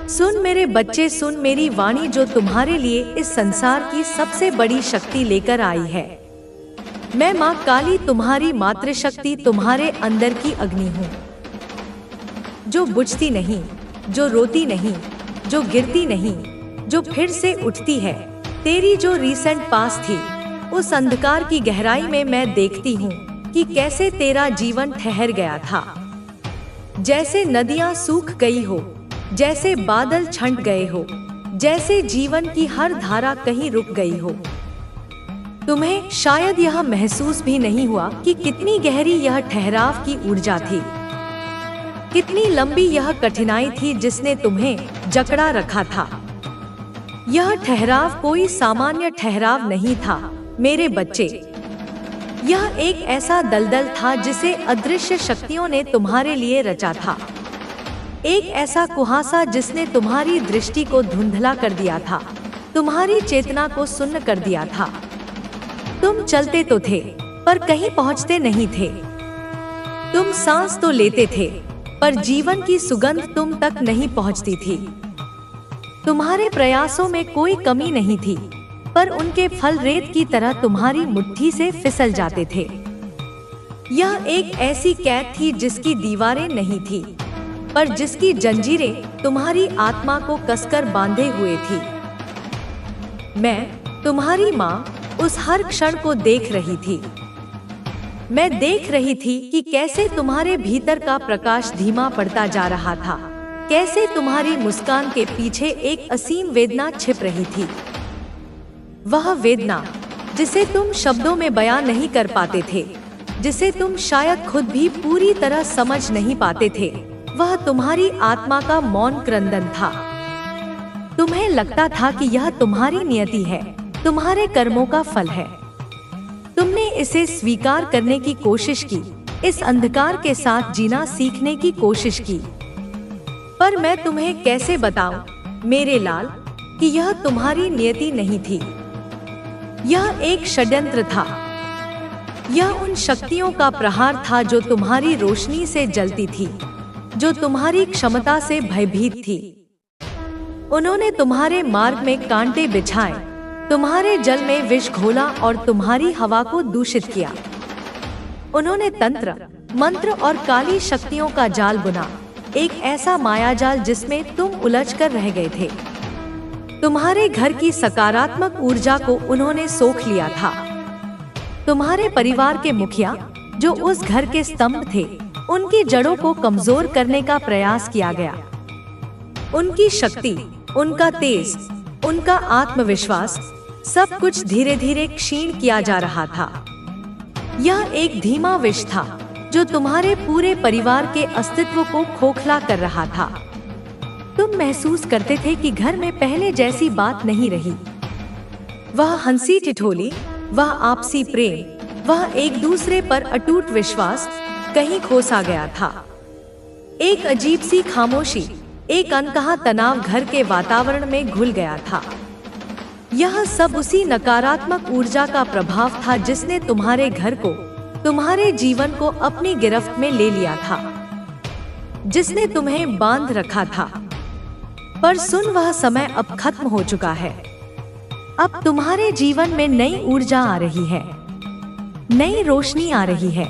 सुन मेरे बच्चे, सुन मेरी वाणी जो तुम्हारे लिए इस संसार की सबसे बड़ी शक्ति लेकर आई है। मैं माँ काली, तुम्हारी मातृशक्ति, तुम्हारे अंदर की अग्नि हूँ, जो बुझती नहीं, जो रोती नहीं, जो गिरती नहीं, जो फिर से उठती है। तेरी जो रीसेंट पास थी, उस अंधकार की गहराई में मैं देखती हूँ कि कैसे तेरा जीवन ठहर गया था। जैसे नदियाँ सूख गई हो, जैसे बादल छंट गए हो, जैसे जीवन की हर धारा कहीं रुक गई हो। तुम्हें शायद यह महसूस भी नहीं हुआ कि कितनी गहरी यह ठहराव की ऊर्जा थी, कितनी लंबी यह कठिनाई थी जिसने तुम्हें जकड़ा रखा था। यह ठहराव कोई सामान्य ठहराव नहीं था मेरे बच्चे। यह एक ऐसा दलदल था जिसे अदृश्य शक्तियों ने तुम्हारे लिए रचा था। एक ऐसा कुहासा जिसने तुम्हारी दृष्टि को धुंधला कर दिया था, तुम्हारी चेतना को सुन्न कर दिया था। तुम चलते तो थे पर कहीं पहुंचते नहीं थे। तुम सांस तो लेते थे पर जीवन की सुगंध तुम तक नहीं पहुंचती थी। तुम्हारे प्रयासों में कोई कमी नहीं थी, पर उनके फल रेत की तरह तुम्हारी मुट्ठी से फिसल जाते थे। यह एक ऐसी कैद थी जिसकी दीवारें नहीं थी, पर जिसकी जंजीरें तुम्हारी आत्मा को कसकर बांधे हुए थी। मैं, तुम्हारी माँ, उस हर क्षण को देख रही थी। मैं देख रही थी कि कैसे तुम्हारे भीतर का प्रकाश धीमा पड़ता जा रहा था, कैसे तुम्हारी मुस्कान के पीछे एक असीम वेदना छिप रही थी। वह वेदना जिसे तुम शब्दों में बयां नहीं कर पाते थे, जिसे तुम शायद खुद भी पूरी तरह समझ नहीं पाते थे, वह तुम्हारी आत्मा का मौन क्रंदन था। तुम्हें लगता था कि यह तुम्हारी नियति है, तुम्हारे कर्मों का फल है। तुमने इसे स्वीकार करने की कोशिश की, इस अंधकार के साथ जीना सीखने की कोशिश की। पर मैं तुम्हें कैसे बताऊं मेरे लाल कि यह तुम्हारी नियति नहीं थी। यह एक षड्यंत्र था। यह उन शक्तियों का प्रहार था जो तुम्हारी रोशनी से जलती थी, जो तुम्हारी क्षमता से भयभीत थी। उन्होंने तुम्हारे मार्ग में कांटे बिछाए, तुम्हारे जल में विष घोला और तुम्हारी हवा को दूषित किया। उन्होंने तंत्र, मंत्र और काली शक्तियों का जाल बुना, एक ऐसा मायाजाल जिसमें तुम उलझकर रह गए थे। तुम्हारे घर की सकारात्मक ऊर्जा को उन्होंने सोख लिया था। तुम्हारे परिवार के मुखिया, जो उस घर के स्तंभ थे, उनकी जड़ों को कमजोर करने का प्रयास किया गया। उनकी शक्ति, उनका तेज, उनका आत्मविश्वास, सब कुछ धीरे धीरे क्षीण किया जा रहा था। यह एक धीमा विष था जो तुम्हारे पूरे परिवार के अस्तित्व को खोखला कर रहा था। तुम महसूस करते थे कि घर में पहले जैसी बात नहीं रही। वह हंसी ठिठोली, वह आपसी प्रेम, वह एक दूसरे पर अटूट विश्वास कहीं खो सा गया था। एक अजीब सी खामोशी, एक अनकहा तनाव घर के वातावरण में घुल गया था। यह सब उसी नकारात्मक ऊर्जा का प्रभाव था जिसने तुम्हारे घर को, तुम्हारे जीवन को अपनी गिरफ्त में ले लिया था, जिसने तुम्हें बांध रखा था। पर सुन, वह समय अब खत्म हो चुका है। अब तुम्हारे जीवन में नई ऊर्जा आ रही है, नई रोशनी आ रही है।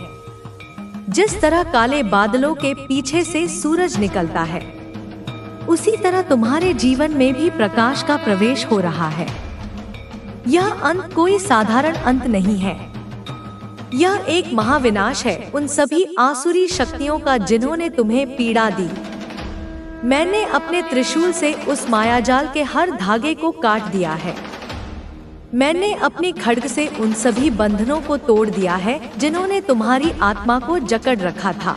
जिस तरह काले बादलों के पीछे से सूरज निकलता है, उसी तरह तुम्हारे जीवन में भी प्रकाश का प्रवेश हो रहा है। यह अंत कोई साधारण अंत नहीं है। यह एक महाविनाश है उन सभी आसुरी शक्तियों का जिन्होंने तुम्हें पीड़ा दी। मैंने अपने त्रिशूल से उस मायाजाल के हर धागे को काट दिया है। मैंने अपनी खड्ग से उन सभी बंधनों को तोड़ दिया है जिन्होंने तुम्हारी आत्मा को जकड़ रखा था।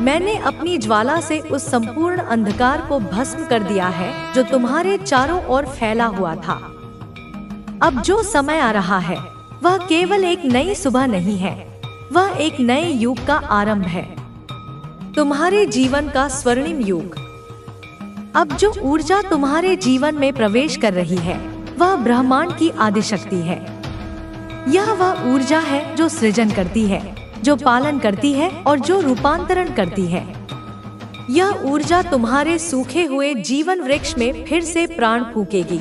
मैंने अपनी ज्वाला से उस संपूर्ण अंधकार को भस्म कर दिया है जो तुम्हारे चारों ओर फैला हुआ था। अब जो समय आ रहा है वह केवल एक नई सुबह नहीं है, वह एक नए युग का आरंभ है, तुम्हारे जीवन का स्वर्णिम युग। अब जो ऊर्जा तुम्हारे जीवन में प्रवेश कर रही है वह ब्रह्मांड की आदिशक्ति है। यह वह ऊर्जा है जो सृजन करती है, जो पालन करती है और जो रूपांतरण करती है। यह ऊर्जा तुम्हारे सूखे हुए जीवन वृक्ष में फिर से प्राण फूकेगी।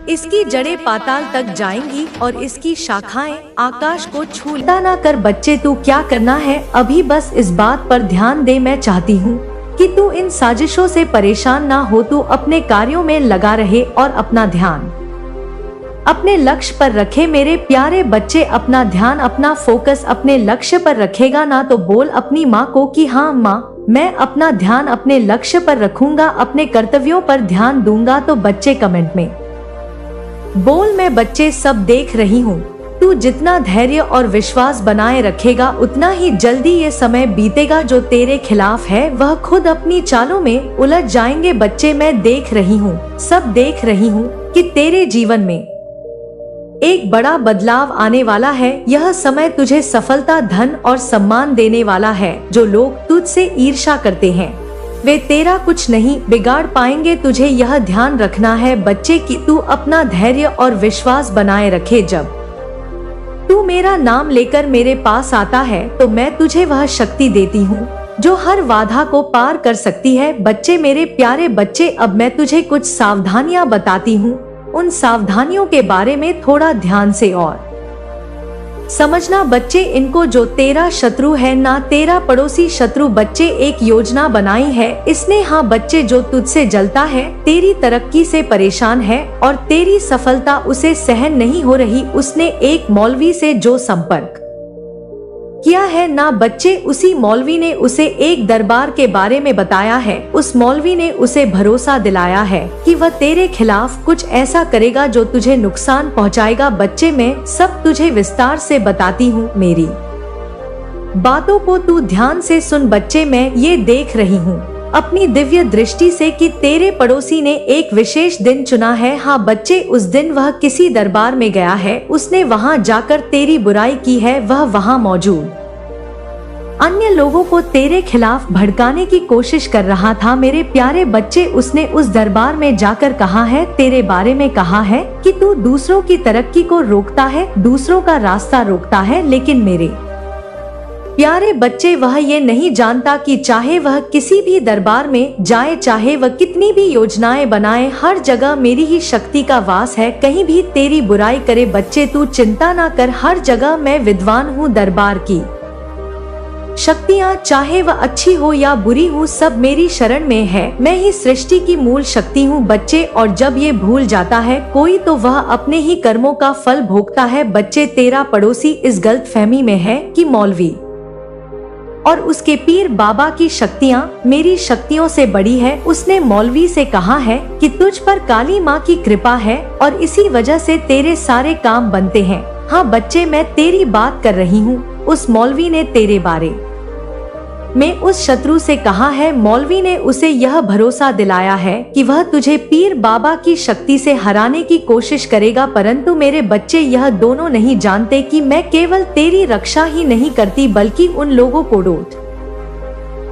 इसकी जड़ें पाताल तक जाएंगी और इसकी शाखाएं आकाश को छूता ना कर। बच्चे तू क्या करना है, अभी बस इस बात पर ध्यान दे। मैं चाहती हूँ कि तू इन साजिशों से परेशान ना हो, तू अपने कार्यों में लगा रहे और अपना ध्यान अपने लक्ष्य पर रखे। मेरे प्यारे बच्चे, अपना ध्यान, अपना फोकस अपने लक्ष्य पर रखेगा ना तो बोल अपनी माँ को कि हाँ माँ, मैं अपना ध्यान अपने लक्ष्य पर रखूंगा, अपने कर्तव्यों पर ध्यान दूंगा। तो बच्चे कमेंट में बोल मैं बच्चे सब देख रही हूँ। तू जितना धैर्य और विश्वास बनाए रखेगा उतना ही जल्दी ये समय बीतेगा जो तेरे खिलाफ है वह खुद अपनी चालों में उलझ जाएंगे। बच्चे मैं देख रही हूँ, सब देख रही हूँ कि तेरे जीवन में एक बड़ा बदलाव आने वाला है। यह समय तुझे सफलता, धन और सम्मान देने वाला है। जो लोग तुझसे ईर्ष्या करते हैं वे तेरा कुछ नहीं बिगाड़ पाएंगे। तुझे यह ध्यान रखना है बच्चे कि तू अपना धैर्य और विश्वास बनाए रखे। जब तू मेरा नाम लेकर मेरे पास आता है तो मैं तुझे वह शक्ति देती हूँ जो हर बाधा को पार कर सकती है। बच्चे, मेरे प्यारे बच्चे, अब मैं तुझे कुछ सावधानियां बताती हूँ। उन सावधानियों के बारे में थोड़ा ध्यान से और समझना बच्चे। इनको जो तेरा शत्रु है ना तेरा पड़ोसी शत्रु। बच्चे एक योजना बनाई है इसने। हाँ बच्चे, जो तुझसे जलता है, तेरी तरक्की से परेशान है और तेरी सफलता उसे सहन नहीं हो रही, उसने एक मौलवी से जो संपर्क किया है ना बच्चे, उसी मौलवी ने उसे एक दरबार के बारे में बताया है। उस मौलवी ने उसे भरोसा दिलाया है कि वह तेरे खिलाफ कुछ ऐसा करेगा जो तुझे नुकसान पहुंचाएगा। बच्चे, मैं सब तुझे विस्तार से बताती हूँ, मेरी बातों को तू ध्यान से सुन। बच्चे, मैं ये देख रही हूँ अपनी दिव्य दृष्टि से कि तेरे पड़ोसी ने एक विशेष दिन चुना है। हाँ बच्चे, उस दिन वह किसी दरबार में गया है, उसने वहाँ जाकर तेरी बुराई की है। वह वहाँ मौजूद अन्य लोगों को तेरे खिलाफ भड़काने की कोशिश कर रहा था। मेरे प्यारे बच्चे, उसने उस दरबार में जाकर कहा है, तेरे बारे में कहा है कि तू दूसरों की तरक्की को रोकता है, दूसरों का रास्ता रोकता है। लेकिन मेरे प्यारे बच्चे, वह ये नहीं जानता कि चाहे वह किसी भी दरबार में जाए, चाहे वह कितनी भी योजनाएं बनाए, हर जगह मेरी ही शक्ति का वास है, कहीं भी तेरी बुराई करे। बच्चे, तू चिंता ना कर, हर जगह मैं विद्वान हूँ। दरबार की शक्तियाँ चाहे वह अच्छी हो या बुरी हो, सब मेरी शरण में है। मैं ही सृष्टि की मूल शक्ति हूँ बच्चे। और जब ये भूल जाता है कोई तो वह अपने ही कर्मों का फल भोगता है। बच्चे, तेरा पड़ोसी इस गलतफहमी में है कि मौलवी और उसके पीर बाबा की शक्तियाँ मेरी शक्तियों से बड़ी है। उसने मौलवी से कहा है कि तुझ पर काली माँ की कृपा है और इसी वजह से तेरे सारे काम बनते हैं। हाँ बच्चे, मैं तेरी बात कर रही हूँ। उस मौलवी ने तेरे बारे में उस शत्रु से कहा है। मौलवी ने उसे यह भरोसा दिलाया है कि वह तुझे पीर बाबा की शक्ति से हराने की कोशिश करेगा। परंतु मेरे बच्चे, यह दोनों नहीं जानते कि मैं केवल तेरी रक्षा ही नहीं करती बल्कि उन लोगों को डोट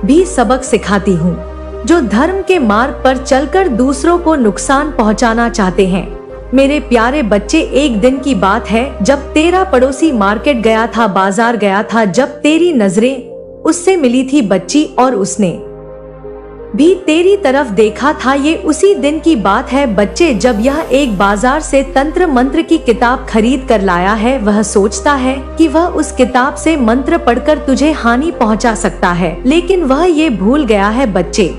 भी सबक सिखाती हूँ जो धर्म के मार्ग पर चलकर दूसरों को नुकसान पहुँचाना चाहते हैं। मेरे प्यारे बच्चे, एक दिन की बात है जब तेरा पड़ोसी मार्केट गया था, बाजार गया था, जब तेरी नजरें उससे मिली थी बच्ची और उसने भी तेरी तरफ देखा था। ये उसी दिन की बात है बच्चे जब यह एक बाजार से तंत्र मंत्र की किताब खरीद कर लाया है। वह सोचता है कि वह उस किताब से मंत्र पढ़कर तुझे हानि पहुंचा सकता है, लेकिन वह ये भूल गया है बच्चे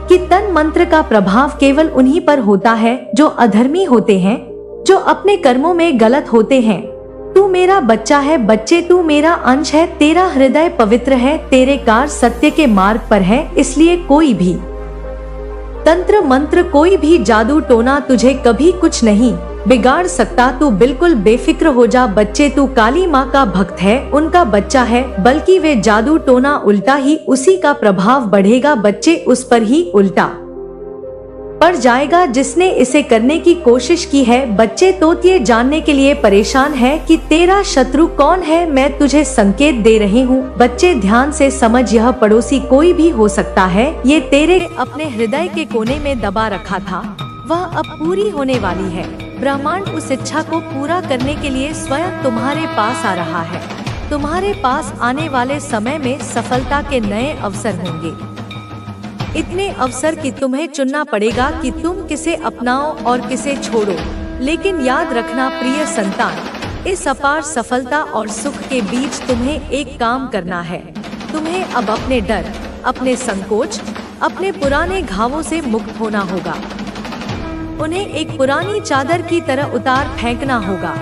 कि तन मंत्र का प्रभाव केवल उन्हीं पर होता है जो अधर्मी होते हैं, जो अपने कर्मों में गलत होते हैं। तू मेरा बच्चा है बच्चे, तू मेरा अंश है, तेरा हृदय पवित्र है, तेरे कार्य सत्य के मार्ग पर है। इसलिए कोई भी तंत्र मंत्र, कोई भी जादू टोना तुझे कभी कुछ नहीं बिगाड़ सकता। तू बिल्कुल बेफिक्र हो जा बच्चे, तू काली माँ का भक्त है, उनका बच्चा है, बल्कि वे जादू टोना उल्टा ही उसी का प्रभाव बढ़ेगा बच्चे, उस पर ही उल्टा पड़ जाएगा जिसने इसे करने की कोशिश की है। बच्चे, तो ये जानने के लिए परेशान है कि तेरा शत्रु कौन है। मैं तुझे संकेत दे रही हूँ बच्चे, ध्यान से समझ। यह पड़ोसी कोई भी हो सकता है। ये तेरे अपने हृदय के कोने में दबा रखा था, वह अब पूरी होने वाली है। ब्रह्मांड उस इच्छा को पूरा करने के लिए स्वयं तुम्हारे पास आ रहा है। तुम्हारे पास आने वाले समय में सफलता के नए अवसर होंगे। इतने अवसर कि तुम्हें चुनना पड़ेगा कि तुम किसे अपनाओ और किसे छोड़ो। लेकिन याद रखना प्रिय संतान, इस अपार सफलता और सुख के बीच तुम्हें एक काम करना है। तुम्हें अब अपने डर, अपने संकोच, अपने पुराने घावों से मुक्त होना होगा। उन्हें एक पुरानी चादर की तरह उतार फेंकना होगा,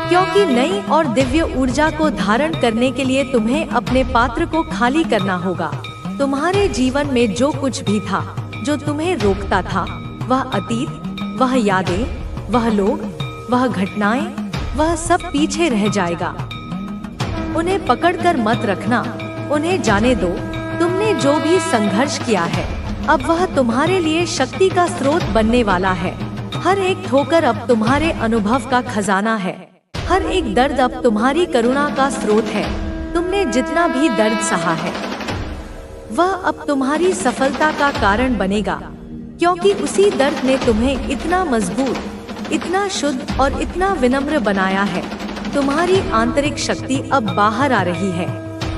क्योंकि नई और दिव्य ऊर्जा को धारण करने के लिए तुम्हें अपने पात्र को खाली करना होगा। तुम्हारे जीवन में जो कुछ भी था, जो तुम्हें रोकता था, वह अतीत, वह यादें, वह लोग, वह घटनाएं, वह सब पीछे रह जाएगा। उन्हें पकड़कर मत रखना, उन्हें जाने दो। तुमने जो भी संघर्ष किया है, अब वह तुम्हारे लिए शक्ति का स्रोत बनने वाला है। हर एक ठोकर अब तुम्हारे अनुभव का खजाना है। हर एक दर्द अब तुम्हारी करुणा का स्रोत है। तुमने जितना भी दर्द सहा है, वह अब तुम्हारी सफलता का कारण बनेगा, क्योंकि उसी दर्द ने तुम्हें इतना मजबूत, इतना शुद्ध और इतना विनम्र बनाया है। तुम्हारी आंतरिक शक्ति अब बाहर आ रही है।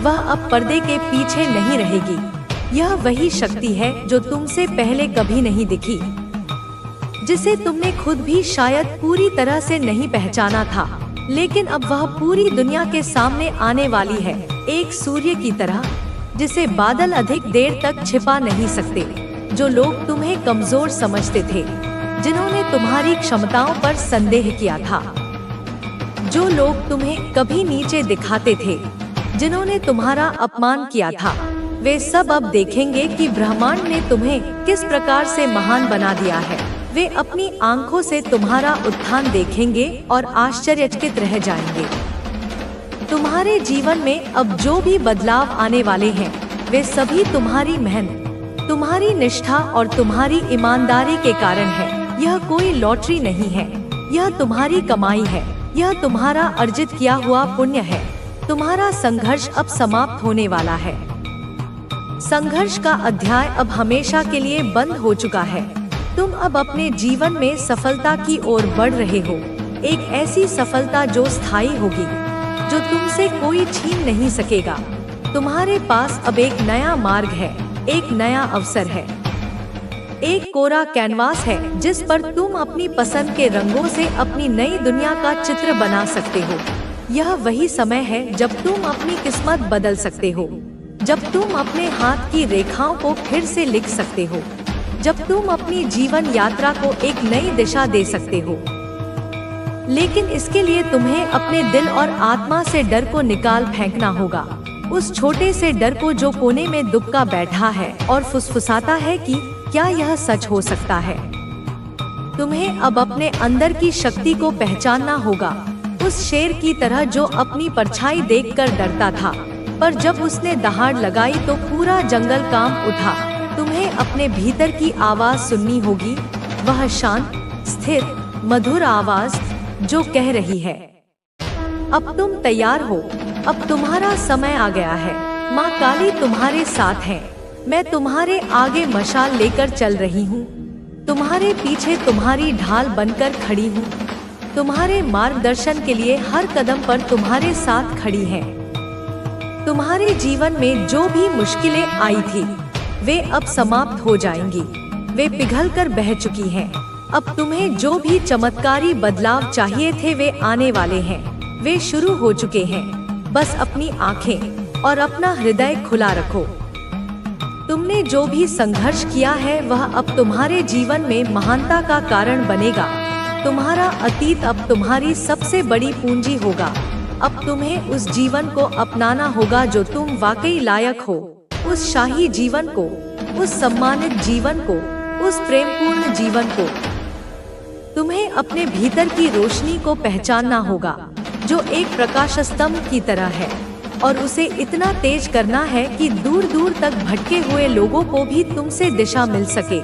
वह अब पर्दे के पीछे नहीं रहेगी। यह वही शक्ति है जो तुमसे पहले कभी नहीं दिखी, जिसे तुमने खुद भी शायद पूरी तरह से नहीं पहचाना था, लेकिन अब वह पूरी दुनिया के सामने आने वाली है, एक सूर्य की तरह, जिसे बादल अधिक देर तक छिपा नहीं सकते। जो लोग तुम्हें कमजोर समझते थे, जिन्होंने तुम्हारी क्षमताओं पर संदेह किया था, जो लोग तुम्हें कभी नीचे दिखाते थे, जिन्होंने तुम्हारा अपमान किया था, वे सब अब देखेंगे कि ब्रह्मांड ने तुम्हें किस प्रकार से महान बना दिया है। वे अपनी आंखों से तुम्हारा उत्थान देखेंगे और आश्चर्यचकित रह जाएंगे। तुम्हारे जीवन में अब जो भी बदलाव आने वाले हैं, वे सभी तुम्हारी मेहनत, तुम्हारी निष्ठा और तुम्हारी ईमानदारी के कारण है। यह कोई लॉटरी नहीं है, यह तुम्हारी कमाई है, यह तुम्हारा अर्जित किया हुआ पुण्य है। तुम्हारा संघर्ष अब समाप्त होने वाला है। संघर्ष का अध्याय अब हमेशा के लिए बंद हो चुका है। तुम अब अपने जीवन में सफलता की ओर बढ़ रहे हो, एक ऐसी सफलता जो स्थायी होगी, जो तुमसे कोई छीन नहीं सकेगा। तुम्हारे पास अब एक नया मार्ग है, एक नया अवसर है, एक कोरा कैनवास है जिस पर तुम अपनी पसंद के रंगों से अपनी नई दुनिया का चित्र बना सकते हो। यह वही समय है जब तुम अपनी किस्मत बदल सकते हो, जब तुम अपने हाथ की रेखाओं को फिर से लिख सकते हो, जब तुम अपनी जीवन यात्रा को एक नई दिशा दे सकते हो। लेकिन इसके लिए तुम्हें अपने दिल और आत्मा से डर को निकाल फेंकना होगा, उस छोटे से डर को जो कोने में दुबका बैठा है और फुसफुसाता है कि क्या यह सच हो सकता है। तुम्हें अब अपने अंदर की शक्ति को पहचानना होगा, उस शेर की तरह जो अपनी परछाई देखकर डरता था, पर जब उसने दहाड़ लगाई तो पूरा जंगल कांप उठा। तुम्हें अपने भीतर की आवाज सुननी होगी, वह शांत, स्थिर, मधुर आवाज जो कह रही है, अब तुम तैयार हो, अब तुम्हारा समय आ गया है। माँ काली तुम्हारे साथ है। मैं तुम्हारे आगे मशाल लेकर चल रही हूँ, तुम्हारे पीछे तुम्हारी ढाल बनकर खड़ी हूँ, तुम्हारे मार्गदर्शन के लिए हर कदम पर तुम्हारे साथ खड़ी है। तुम्हारे जीवन में जो भी मुश्किलें आई थी, वे अब समाप्त हो जाएंगी, वे पिघलकर बह चुकी हैं। अब तुम्हें जो भी चमत्कारी बदलाव चाहिए थे वे आने वाले हैं, वे शुरू हो चुके हैं। बस अपनी आंखें और अपना हृदय खुला रखो। तुमने जो भी संघर्ष किया है वह अब तुम्हारे जीवन में महानता का कारण बनेगा। तुम्हारा अतीत अब तुम्हारी सबसे बड़ी पूंजी होगा। अब तुम्हें उस जीवन को अपनाना होगा जो तुम वाकई लायक हो, उस शाही जीवन को, उस सम्मानित जीवन को, उस प्रेमपूर्ण जीवन को। तुम्हें अपने भीतर की रोशनी को पहचानना होगा जो एक प्रकाश स्तंभ की तरह है, और उसे इतना तेज करना है कि दूर दूर तक भटके हुए लोगों को भी तुमसे दिशा मिल सके।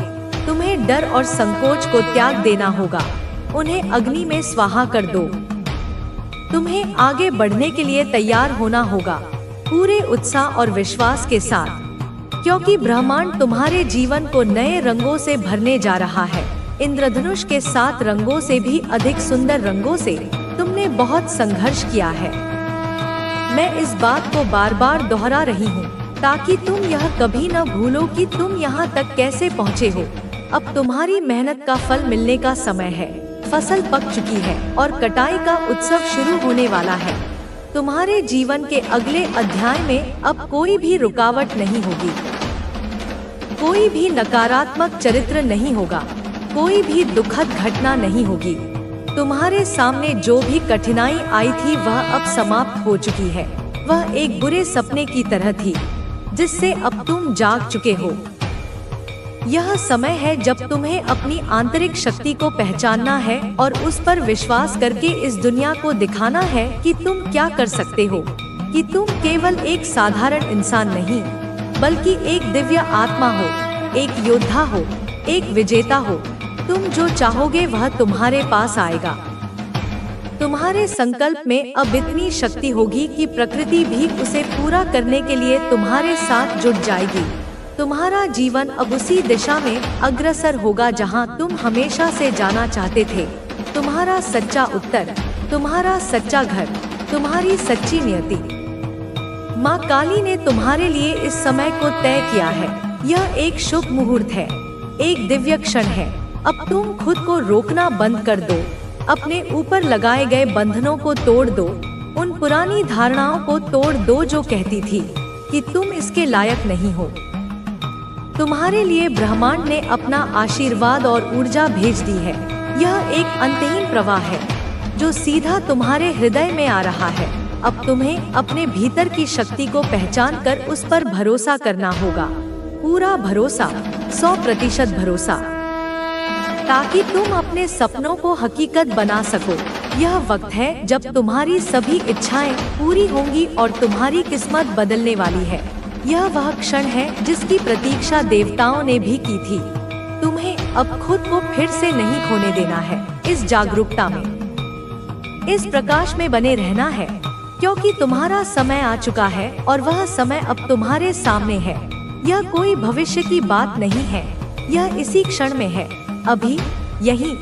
तुम्हें डर और संकोच को त्याग देना होगा, उन्हें अग्नि में स्वाहा कर दो। तुम्हें आगे बढ़ने के लिए तैयार होना होगा, पूरे उत्साह और विश्वास के साथ, क्योंकि ब्रह्मांड तुम्हारे जीवन को नए रंगों से भरने जा रहा है। इंद्रधनुष के 7 रंगों से भी अधिक सुंदर रंगों से। तुमने बहुत संघर्ष किया है, मैं इस बात को बार बार दोहरा रही हूँ ताकि तुम यह कभी न भूलो कि तुम यहाँ तक कैसे पहुँचे हो। अब तुम्हारी मेहनत का फल मिलने का समय है। फसल पक चुकी है और कटाई का उत्सव शुरू होने वाला है। तुम्हारे जीवन के अगले अध्याय में अब कोई भी रुकावट नहीं होगी, कोई भी नकारात्मक चरित्र नहीं होगा, कोई भी दुखद घटना नहीं होगी। तुम्हारे सामने जो भी कठिनाई आई थी वह अब समाप्त हो चुकी है। वह एक बुरे सपने की तरह थी जिससे अब तुम जाग चुके हो। यह समय है जब तुम्हें अपनी आंतरिक शक्ति को पहचानना है और उस पर विश्वास करके इस दुनिया को दिखाना है कि तुम क्या कर सकते हो, कि तुम केवल एक साधारण इंसान नहीं बल्कि एक दिव्य आत्मा हो, एक योद्धा हो, एक विजेता हो। तुम जो चाहोगे वह तुम्हारे पास आएगा। तुम्हारे संकल्प में अब इतनी शक्ति होगी कि प्रकृति भी उसे पूरा करने के लिए तुम्हारे साथ जुट जाएगी। तुम्हारा जीवन अब उसी दिशा में अग्रसर होगा जहां तुम हमेशा से जाना चाहते थे। तुम्हारा सच्चा उत्तर, तुम्हारा सच्चा घर, तुम्हारी सच्ची नियति। माँ काली ने तुम्हारे लिए इस समय को तय किया है। यह एक शुभ मुहूर्त है, एक दिव्य क्षण है। अब तुम खुद को रोकना बंद कर दो, अपने ऊपर लगाए गए बंधनों को तोड़ दो, उन पुरानी धारणाओं को तोड़ दो जो कहती थी कि तुम इसके लायक नहीं हो। तुम्हारे लिए ब्रह्मांड ने अपना आशीर्वाद और ऊर्जा भेज दी है। यह एक अंतहीन प्रवाह है जो सीधा तुम्हारे हृदय में आ रहा है। अब तुम्हें अपने भीतर की शक्ति को पहचान कर उस पर भरोसा करना होगा, पूरा भरोसा, 100% भरोसा, ताकि तुम अपने सपनों को हकीकत बना सको। यह वक्त है जब तुम्हारी सभी इच्छाएं पूरी होंगी और तुम्हारी किस्मत बदलने वाली है। यह वह क्षण है जिसकी प्रतीक्षा देवताओं ने भी की थी। तुम्हें अब खुद को फिर से नहीं खोने देना है। इस जागरूकता में, इस प्रकाश में बने रहना है, क्योंकि तुम्हारा समय आ चुका है और वह समय अब तुम्हारे सामने है। यह कोई भविष्य की बात नहीं है, यह इसी क्षण में है, अभी, यही।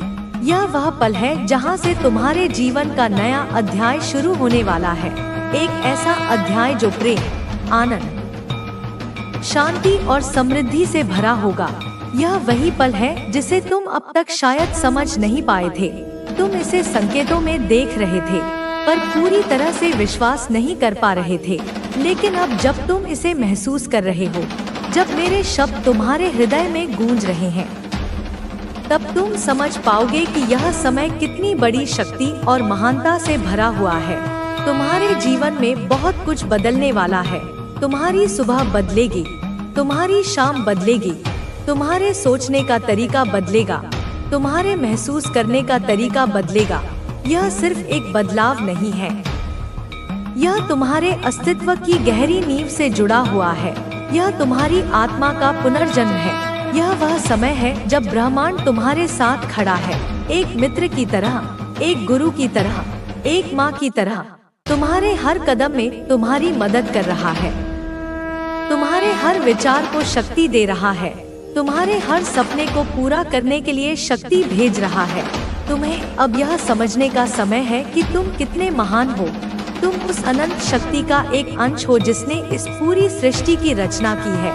यह वह पल है जहां से तुम्हारे जीवन का नया अध्याय शुरू होने वाला है। एक ऐसा अध्याय जो प्रेम, आनंद, शांति और समृद्धि से भरा होगा। यह वही पल है जिसे तुम अब तक शायद समझ नहीं पाए थे। तुम इसे संकेतों में देख रहे थे पर पूरी तरह से विश्वास नहीं कर पा रहे थे। लेकिन अब जब तुम इसे महसूस कर रहे हो, जब मेरे शब्द तुम्हारे हृदय में गूंज रहे हैं, तब तुम समझ पाओगे कि यह समय कितनी बड़ी शक्ति और महानता से भरा हुआ है। तुम्हारे जीवन में बहुत कुछ बदलने वाला है। तुम्हारी सुबह बदलेगी, तुम्हारी शाम बदलेगी, तुम्हारे सोचने का तरीका बदलेगा, तुम्हारे महसूस करने का तरीका बदलेगा। यह सिर्फ एक बदलाव नहीं है, यह तुम्हारे अस्तित्व की गहरी नींव से जुड़ा हुआ है। यह तुम्हारी आत्मा का पुनर्जन्म है। यह वह समय है जब ब्रह्मांड तुम्हारे साथ खड़ा है, एक मित्र की तरह, एक गुरु की तरह, एक माँ की तरह। तुम्हारे हर कदम में तुम्हारी मदद कर रहा है, तुम्हारे हर विचार को शक्ति दे रहा है, तुम्हारे हर सपने को पूरा करने के लिए शक्ति भेज रहा है। तुम्हें अब यह समझने का समय है कि तुम कितने महान हो। तुम उस अनंत शक्ति का एक अंश हो जिसने इस पूरी सृष्टि की रचना की है।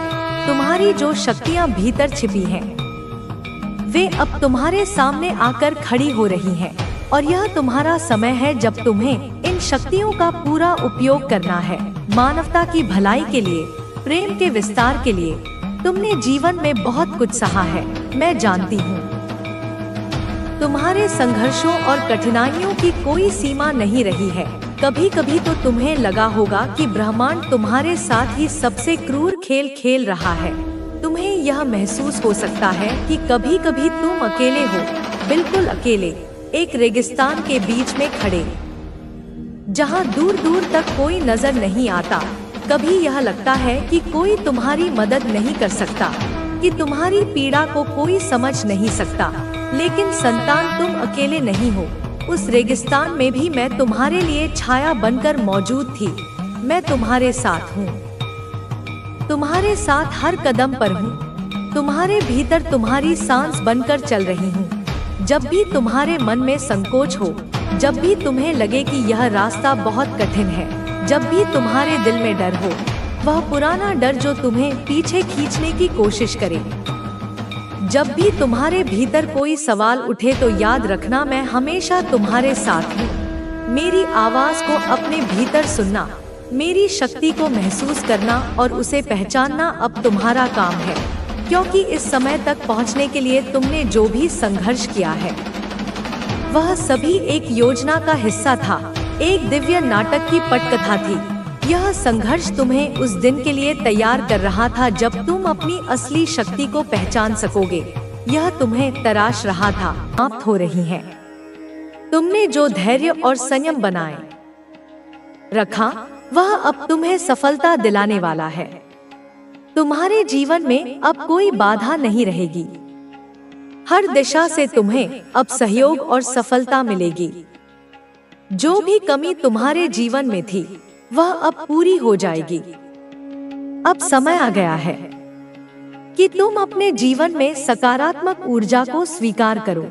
तुम्हारी जो शक्तियाँ भीतर छिपी हैं, वे अब तुम्हारे सामने आकर खड़ी हो रही हैं। और यह तुम्हारा समय है जब तुम्हें इन शक्तियों का पूरा उपयोग करना है, मानवता की भलाई के लिए, प्रेम के विस्तार के लिए। तुमने जीवन में बहुत कुछ सहा है, मैं जानती हूँ। तुम्हारे संघर्षों और कठिनाइयों की कोई सीमा नहीं रही है। कभी कभी तो तुम्हें लगा होगा कि ब्रह्मांड तुम्हारे साथ ही सबसे क्रूर खेल खेल रहा है। तुम्हें यह महसूस हो सकता है कि कभी कभी तुम अकेले हो, बिल्कुल अकेले, एक रेगिस्तान के बीच में खड़े, जहां दूर दूर तक कोई नजर नहीं आता। कभी यह लगता है कि कोई तुम्हारी मदद नहीं कर सकता, कि तुम्हारी पीड़ा को कोई समझ नहीं सकता। लेकिन संतान, तुम अकेले नहीं हो। उस रेगिस्तान में भी मैं तुम्हारे लिए छाया बनकर मौजूद थी। मैं तुम्हारे साथ हूँ, तुम्हारे साथ हर कदम पर हूँ। तुम्हारे भीतर तुम्हारी सांस बनकर चल रही हूँ। जब भी तुम्हारे मन में संकोच हो, जब भी तुम्हें लगे कि यह रास्ता बहुत कठिन है, जब भी तुम्हारे दिल में डर हो, वह पुराना डर जो तुम्हें पीछे खींचने की कोशिश करे। जब भी तुम्हारे भीतर कोई सवाल उठे तो याद रखना, मैं हमेशा तुम्हारे साथ हूँ। मेरी आवाज को अपने भीतर सुनना, मेरी शक्ति को महसूस करना और उसे पहचानना अब तुम्हारा काम है, क्योंकि इस समय तक पहुँचने के लिए तुमने जो भी संघर्ष किया है वह सभी एक योजना का हिस्सा था, एक दिव्य नाटक की पटकथा थी। यह संघर्ष तुम्हें उस दिन के लिए तैयार कर रहा था जब तुम अपनी असली शक्ति को पहचान सकोगे। यह तुम्हें तराश रहा था, समाप्त हो रही है। तुमने जो धैर्य और संयम बनाए रखा वह अब तुम्हें सफलता दिलाने वाला है। तुम्हारे जीवन में अब कोई बाधा नहीं रहेगी। हर दिशा से तुम्हें अब सहयोग और सफलता मिलेगी। जो भी कमी तुम्हारे जीवन में थी वह अब पूरी हो जाएगी। अब समय आ गया है कि तुम अपने जीवन में सकारात्मक ऊर्जा को स्वीकार करो।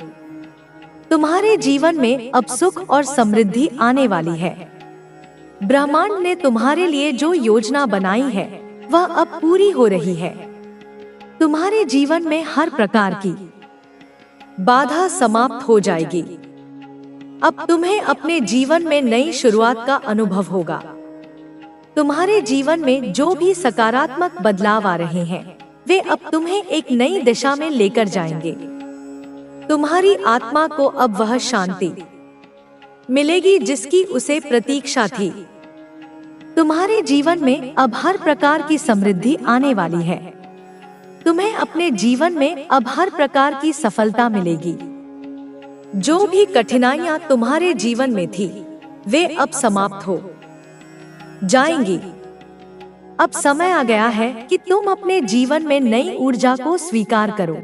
तुम्हारे जीवन में अब सुख और समृद्धि आने वाली है। ब्रह्मांड ने तुम्हारे लिए जो योजना बनाई है वह अब पूरी हो रही है। तुम्हारे जीवन में हर प्रकार की बाधा समाप्त हो जाएगी। अब तुम्हें अपने जीवन में नई शुरुआत का अनुभव होगा। तुम्हारे जीवन में जो भी सकारात्मक बदलाव आ रहे हैं वे अब तुम्हें एक नई दिशा में लेकर जाएंगे। तुम्हारी आत्मा को अब वह शांति मिलेगी जिसकी उसे प्रतीक्षा थी। तुम्हारे जीवन में अब हर प्रकार की समृद्धि आने वाली है। तुम्हें अपने जीवन में अब हर प्रकार की सफलता मिलेगी। जो भी कठिनाइयां तुम्हारे जीवन में थी वे अब समाप्त हो जाएंगी। अब समय आ गया है कि तुम अपने जीवन में नई ऊर्जा को स्वीकार करो।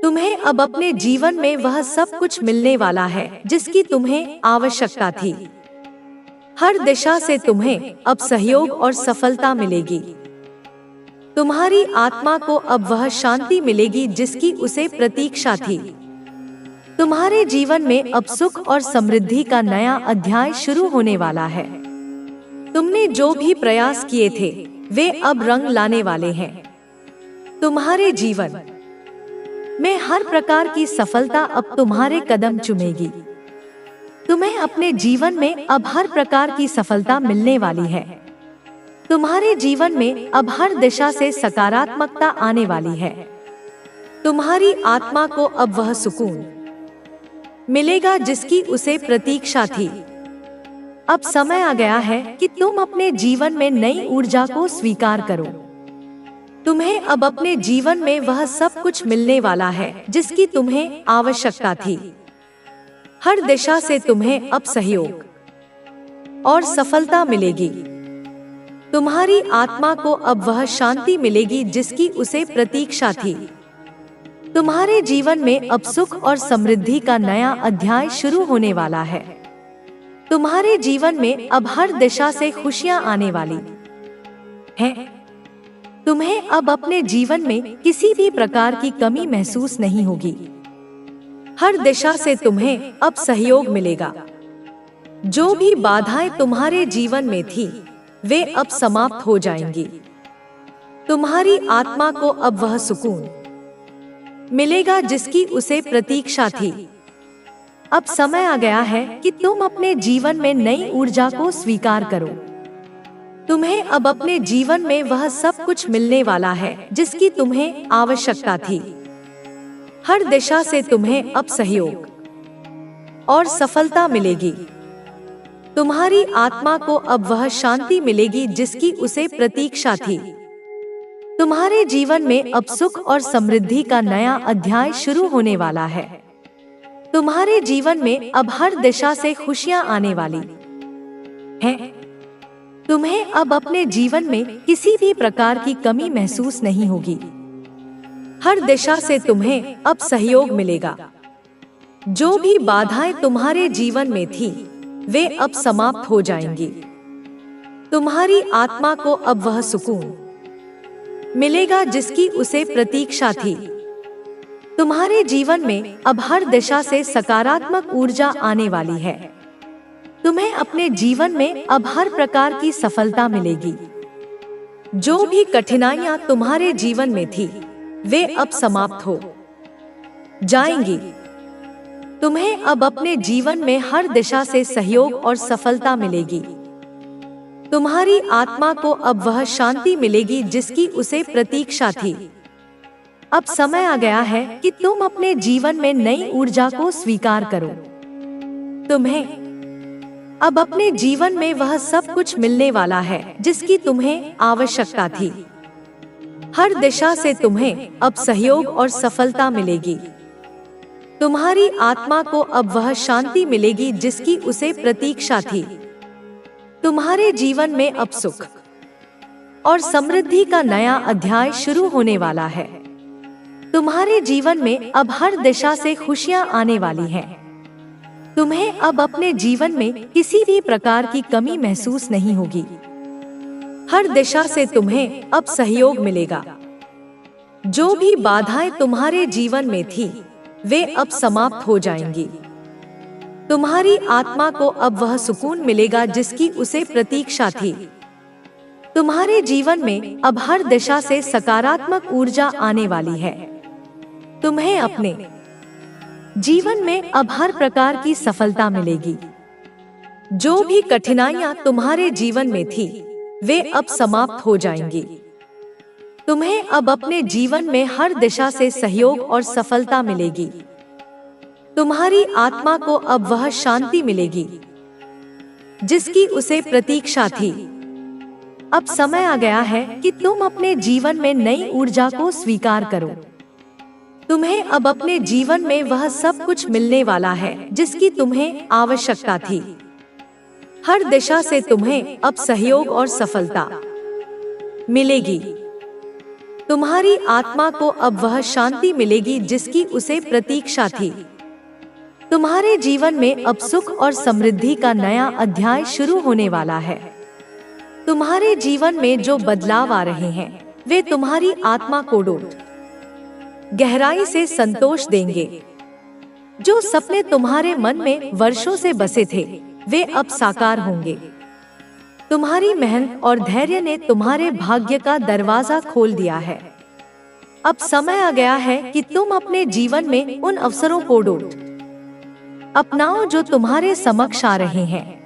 तुम्हें अब अपने जीवन में वह सब कुछ मिलने वाला है जिसकी तुम्हें आवश्यकता थी। हर दिशा से तुम्हें अब सहयोग और सफलता मिलेगी। तुम्हारी आत्मा को अब वह शांति मिलेगी जिसकी उसे प्रतीक्षा थी। तुम्हारे जीवन में अब सुख और समृद्धि का नया अध्याय शुरू होने वाला है। तुमने जो भी प्रयास किए थे वे अब रंग लाने वाले हैं। तुम्हारे जीवन में हर प्रकार की सफलता अब तुम्हारे कदम चूमेगी। तुम्हें अपने जीवन में अब हर प्रकार की सफलता मिलने वाली है। तुम्हारे जीवन में अब हर दिशा से सकारात्मकता आने वाली है। तुम्हारी आत्मा को अब वह सुकून मिलेगा जिसकी उसे प्रतीक्षा थी। अब समय आ गया है कि तुम अपने जीवन में नई ऊर्जा को स्वीकार करो। तुम्हें अब अपने जीवन में वह सब कुछ मिलने वाला है जिसकी तुम्हें आवश्यकता थी। हर दिशा से तुम्हें अब सहयोग और सफलता मिलेगी। तुम्हारी आत्मा को अब वह शांति मिलेगी जिसकी उसे प्रतीक्षा थी। तुम्हारे जीवन में अब सुख और समृद्धि का नया अध्याय शुरू होने वाला है। तुम्हारे जीवन में अब हर दिशा से खुशियां आने वाली हैं। तुम्हें अब अपने जीवन में किसी भी प्रकार की कमी महसूस नहीं होगी। हर दिशा से तुम्हें अब सहयोग मिलेगा। जो भी बाधाएं तुम्हारे जीवन में थी वे अब समाप्त हो जाएंगी। तुम्हारी आत्मा को अब वह सुकून मिलेगा जिसकी उसे प्रतीक्षा थी। अब समय आ गया है कि तुम अपने जीवन में नई ऊर्जा को स्वीकार करो। तुम्हें अब अपने जीवन में वह सब कुछ मिलने वाला है जिसकी तुम्हें आवश्यकता थी। हर दिशा से तुम्हें अब सहयोग और सफलता मिलेगी। तुम्हारी आत्मा को अब वह शांति मिलेगी जिसकी उसे प्रतीक्षा थी। तुम्हारे जीवन में अब सुख और समृद्धि का नया अध्याय शुरू होने वाला है। तुम्हारे जीवन में अब हर दिशा से खुशियां आने वाली हैं। तुम्हें अब अपने जीवन में किसी भी प्रकार की कमी महसूस नहीं होगी। हर दिशा से तुम्हें अब सहयोग मिलेगा। जो भी बाधाएं तुम्हारे जीवन में थी वे अब समाप्त हो जाएंगी। तुम्हारी आत्मा को अब वह सुकून मिलेगा जिसकी उसे प्रतीक्षा थी। तुम्हारे जीवन में अब हर दिशा से सकारात्मक ऊर्जा आने वाली है। तुम्हें अपने जीवन में अब हर प्रकार की सफलता मिलेगी। जो भी कठिनाइयां तुम्हारे जीवन में थी, वे अब समाप्त हो जाएंगी। तुम्हें अब अपने जीवन में हर दिशा से सहयोग और सफलता मिलेगी। तुम्हारी आत्मा को अब वह शांति मिलेगी जिसकी उसे प्रतीक्षा थी। अब समय आ गया है कि तुम अपने जीवन में नई ऊर्जा को स्वीकार करो। तुम्हें अब अपने जीवन में वह सब कुछ मिलने वाला है जिसकी तुम्हें आवश्यकता थी। हर दिशा से तुम्हें अब सहयोग और सफलता मिलेगी। तुम्हारी आत्मा को अब वह शांति मिलेगी जिसकी उसे प्रतीक्षा थी। तुम्हारे जीवन में अब सुख और समृद्धि का नया अध्याय शुरू होने वाला है। तुम्हारे जीवन में अब हर दिशा से खुशियां आने वाली हैं। तुम्हें अब अपने जीवन में किसी भी प्रकार की कमी महसूस नहीं होगी। हर दिशा से तुम्हें अब सहयोग मिलेगा। जो भी बाधाएं तुम्हारे जीवन में थी, वे अब समाप्त हो जाएंगी। तुम्हारी आत्मा को अब वह सुकून मिलेगा जिसकी उसे प्रतीक्षा थी। तुम्हारे जीवन में अब हर दिशा से सकारात्मक ऊर्जा आने वाली है। तुम्हें अपने जीवन में अब हर प्रकार की सफलता मिलेगी। जो भी कठिनाइयां तुम्हारे जीवन में थी, वे अब समाप्त हो जाएंगी। तुम्हें अब अपने जीवन में हर दिशा से सहयोग और सफलता मिलेगी। तुम्हारी आत्मा को अब वह शांति मिलेगी जिसकी उसे प्रतीक्षा थी। अब समय आ गया है कि तुम अपने जीवन में नई ऊर्जा को स्वीकार करो। तुम्हें अब अपने जीवन में वह सब कुछ मिलने वाला है जिसकी तुम्हें आवश्यकता थी। हर दिशा से तुम्हें अब सहयोग और सफलता मिलेगी। तुम्हारी आत्मा को अब वह शांति मिलेगी जिसकी उसे प्रतीक्षा थी। तुम्हारे जीवन में अब सुख और समृद्धि का नया अध्याय शुरू होने वाला है। तुम्हारे जीवन में जो बदलाव आ रहे हैं, वे तुम्हारी आत्मा को गहराई से संतोष देंगे। जो सपने तुम्हारे मन में वर्षों से बसे थे, वे अब साकार होंगे। तुम्हारी मेहनत और धैर्य ने तुम्हारे भाग्य का दरवाजा खोल दिया है। अब समय आ गया है कि तुम अपने जीवन में उन अवसरों को अपनाओ जो तुम्हारे समक्ष आ रहे हैं।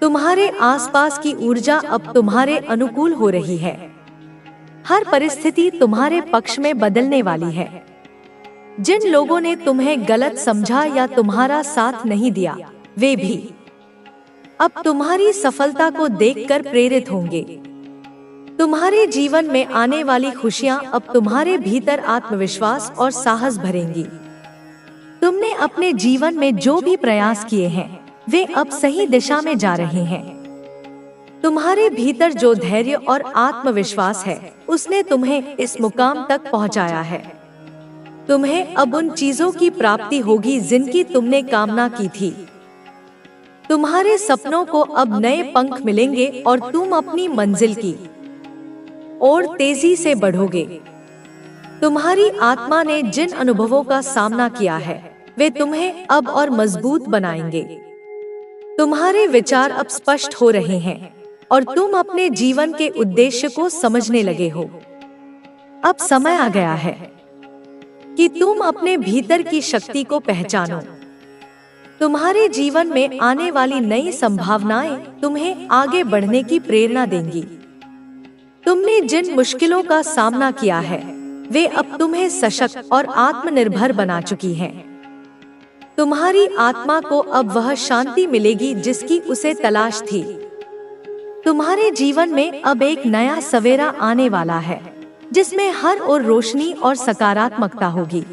तुम्हारे आसपास की ऊर्जा अब तुम्हारे अनुकूल हो रही है। हर परिस्थिति तुम्हारे पक्ष में बदलने वाली है। जिन लोगों ने तुम्हें गलत समझा या तुम्हारा साथ नहीं दिया, वे भी अब तुम्हारी सफलता को देखकर प्रेरित होंगे। तुम्हारे जीवन में आने वाली खुशियां अब तुम्हारे भीतर आत्मविश्वास और साहस भरेंगी। तुमने अपने जीवन में जो भी प्रयास किए हैं, वे अब सही दिशा में जा रहे हैं। तुम्हारे भीतर जो धैर्य और आत्मविश्वास है, उसने तुम्हें इस मुकाम तक पहुंचाया है। तुम्हें अब उन चीजों की प्राप्ति होगी जिनकी तुमने कामना की थी। तुम्हारे सपनों को अब नए पंख मिलेंगे और तुम अपनी मंजिल की ओर तेजी से बढ़ोगे। तुम्हारी आत्मा ने जिन अनुभवों का सामना किया है, वे तुम्हें अब और मजबूत बनाएंगे। तुम्हारे विचार अब स्पष्ट हो रहे हैं और तुम अपने जीवन के उद्देश्य को समझने लगे हो। अब समय आ गया है कि तुम अपने भीतर की शक्ति को पहचानो। तुम्हारे जीवन में आने वाली नई संभावनाएं तुम्हें आगे बढ़ने की प्रेरणा देंगी। तुमने जिन मुश्किलों का सामना किया है, वे अब तुम्हें सशक्त और आत्मनिर्भर बना चुकी हैं। तुम्हारी आत्मा को अब वह शांति मिलेगी जिसकी उसे तलाश थी। तुम्हारे जीवन में अब एक नया सवेरा आने वाला है, जिसमें हर ओर रोशनी और सकारात्मकता होगी।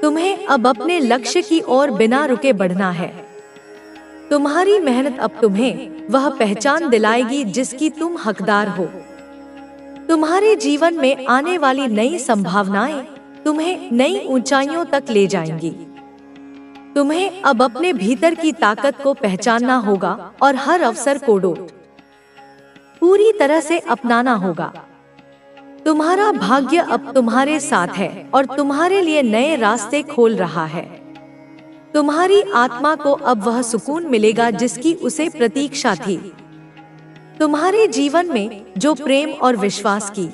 तुम्हें अब अपने लक्ष्य की ओर बिना रुके बढ़ना है। तुम्हारी मेहनत अब तुम्हें वह पहचान दिलाएगी जिसकी तुम हकदार हो। तुम्हारे जीवन में आने वाली नई संभावनाएं तुम्हें नई ऊंचाइयों तक ले जाएंगी। तुम्हें अब अपने भीतर की ताकत को पहचानना होगा और हर अवसर को पूरी तरह से अपनाना होगा। तुम्हारा भाग्य अब तुम्हारे साथ है और तुम्हारे लिए नए रास्ते खोल रहा है। तुम्हारी आत्मा को अब वह सुकून मिलेगा जिसकी उसे प्रतीक्षा थी। तुम्हारे जीवन में जो प्रेम और विश्वास की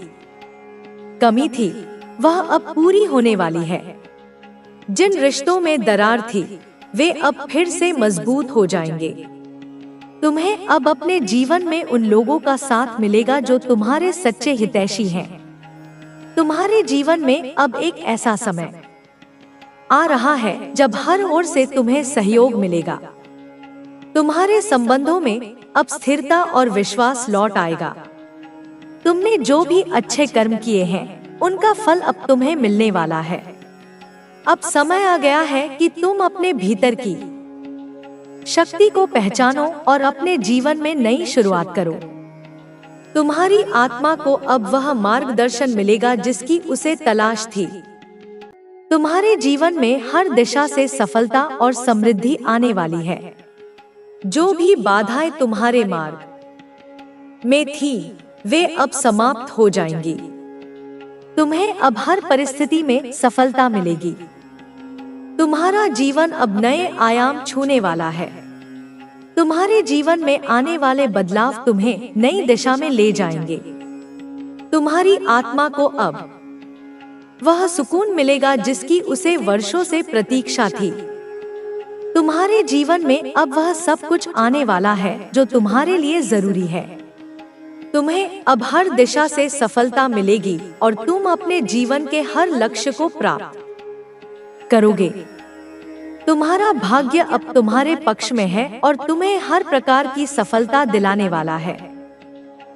कमी थी वह अब पूरी होने वाली है। जिन रिश्तों में दरार थी वे अब फिर से मजबूत हो जाएंगे। तुम्हें अब अपने जीवन में उन लोगों का साथ मिलेगा जो तुम्हारे सच्चे हितैषी हैं। तुम्हारे जीवन में अब एक ऐसा समय आ रहा है जब हर ओर से तुम्हें सहयोग मिलेगा। तुम्हारे संबंधों में अब स्थिरता और विश्वास लौट आएगा। तुमने जो भी अच्छे कर्म किए हैं उनका फल अब तुम्हें मिलने वाला है। अब समय आ गया है कि तुम अपने भीतर की शक्ति को पहचानो और अपने जीवन में नई शुरुआत करो। तुम्हारी आत्मा को अब वह मार्गदर्शन मिलेगा जिसकी उसे तलाश थी। तुम्हारे जीवन में हर दिशा से सफलता और समृद्धि आने वाली है। जो भी बाधाएं तुम्हारे मार्ग में थी वे अब समाप्त हो जाएंगी। तुम्हें अब हर परिस्थिति में सफलता मिलेगी। तुम्हारा जीवन अब नए आयाम छूने वाला है। तुम्हारे जीवन में आने वाले बदलाव तुम्हें नई दिशा में ले जाएंगे। तुम्हारी आत्मा को अब वह सुकून मिलेगा जिसकी उसे वर्षों से प्रतीक्षा थी। तुम्हारे जीवन में अब वह सब कुछ आने वाला है जो तुम्हारे लिए जरूरी है। तुम्हें अब हर दिशा से सफलता मिलेगी और तुम अपने जीवन के हर लक्ष्य को प्राप्त करोगे। तुम्हारा भाग्य अब तुम्हारे पक्ष में है और तुम्हें हर प्रकार की सफलता दिलाने वाला है।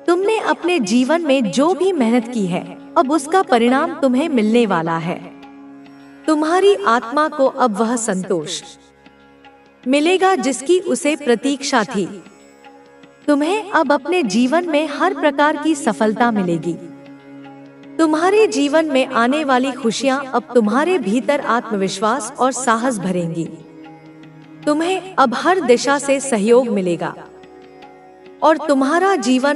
तुमने अपने जीवन में जो भी मेहनत की है अब उसका परिणाम तुम्हें मिलने वाला है। तुम्हारी आत्मा को अब वह संतोष मिलेगा जिसकी उसे प्रतीक्षा थी। तुम्हें अब अपने जीवन में हर प्रकार की सफलता मिलेगी। तुम्हारे जीवन में आने वाली खुशियां अब तुम्हारे भीतर आत्मविश्वास और साहस भरेंगी। तुम्हें अब हर दिशा से सहयोग मिलेगा और तुम्हारा जीवन